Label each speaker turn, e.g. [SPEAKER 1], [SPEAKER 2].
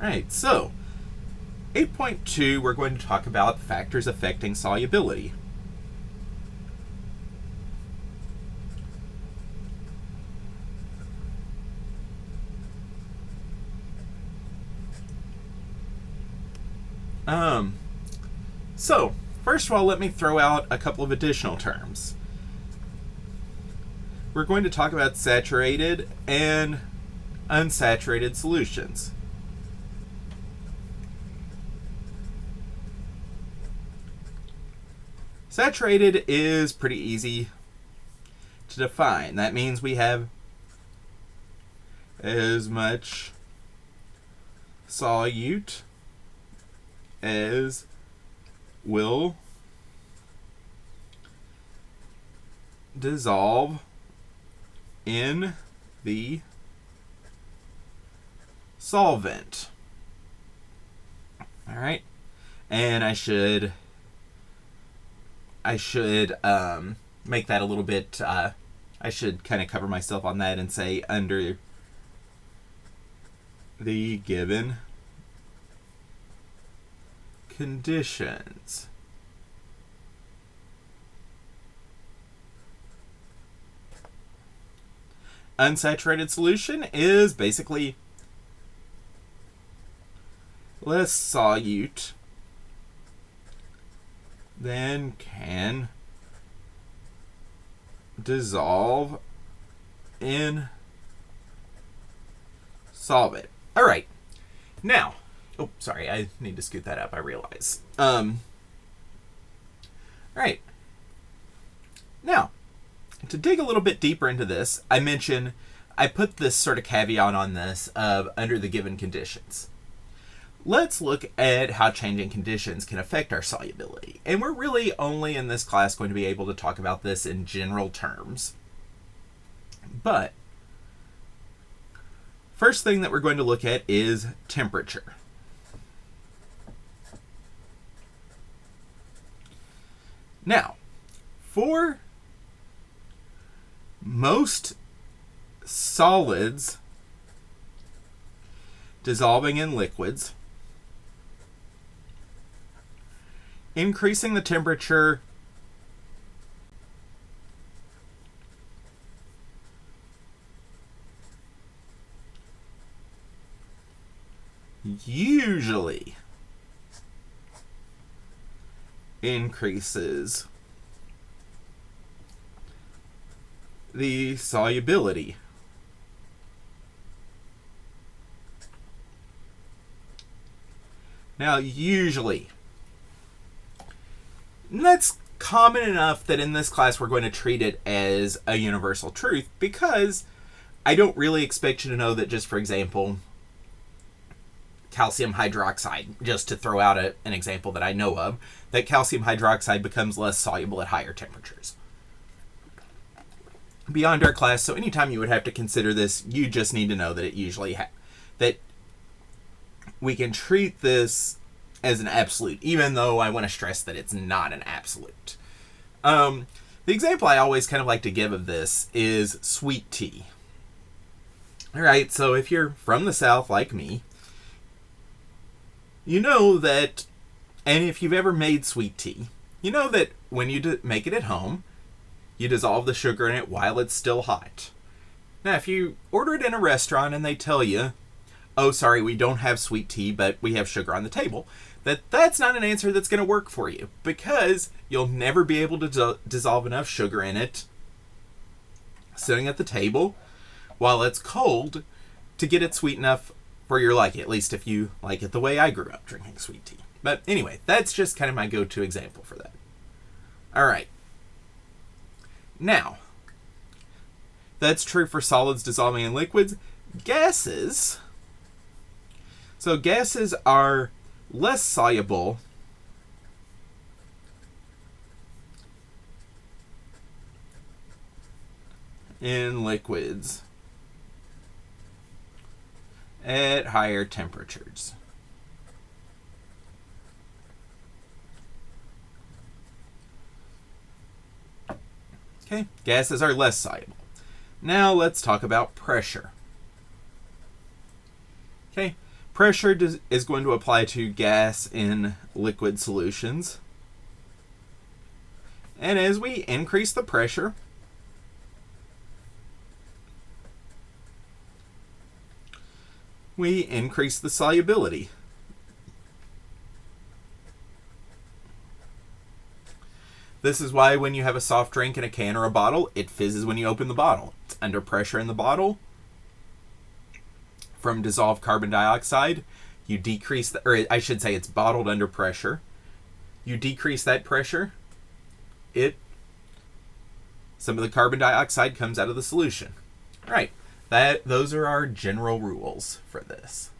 [SPEAKER 1] Alright, so 8.2, we're going to talk about factors affecting solubility. So, first of all, let me throw out a couple of additional terms. We're going to talk about saturated and unsaturated solutions. Saturated is pretty easy to define. That means we have as much solute as will dissolve in the solvent. All right, and I should make that a little bit. I should kind of cover myself on that and say under the given conditions. Unsaturated solution is basically less solute than can dissolve in solvent. All right. Now, oh, sorry, I need to scoot that up, I realize. All right. Now, to dig a little bit deeper into this, I put this sort of caveat on this of under the given conditions. Let's look at how changing conditions can affect our solubility. And we're really only in this class going to be able to talk about this in general terms. But first thing that we're going to look at is temperature. Now, for most solids dissolving in liquids, increasing the temperature usually increases the solubility. Now, usually, and that's common enough that in this class we're going to treat it as a universal truth, because I don't really expect you to know that just, for example, calcium hydroxide, just to throw out an example that I know of, that calcium hydroxide becomes less soluble at higher temperatures. Beyond our class, so anytime you would have to consider this, you just need to know that it usually that we can treat this as an absolute, even though I want to stress that it's not an absolute. The example I always kind of like to give of this is sweet tea. All right, so if you're from the South like me, you know that, and if you've ever made sweet tea, you know that when you make it at home, you dissolve the sugar in it while it's still hot. Now, if you order it in a restaurant and they tell you, oh, sorry, we don't have sweet tea, but we have sugar on the table, that's not an answer that's going to work for you, because you'll never be able to dissolve enough sugar in it sitting at the table while it's cold to get it sweet enough for your liking, at least if you like it the way I grew up drinking sweet tea. But anyway, that's just kind of my go-to example for that. All right. Now, that's true for solids dissolving in liquids. Gases. So gases are less soluble in liquids at higher temperatures. Okay, gases are less soluble. Now let's talk about pressure. Okay, Pressure is going to apply to gas in liquid solutions. And as we increase the pressure, we increase the solubility. This is why when you have a soft drink in a can or a bottle, it fizzes when you open the bottle. It's under pressure in the bottle. From dissolved carbon dioxide, you decrease, or I should say it's bottled under pressure. You decrease that pressure, some of the carbon dioxide comes out of the solution. All right, those are our general rules for this.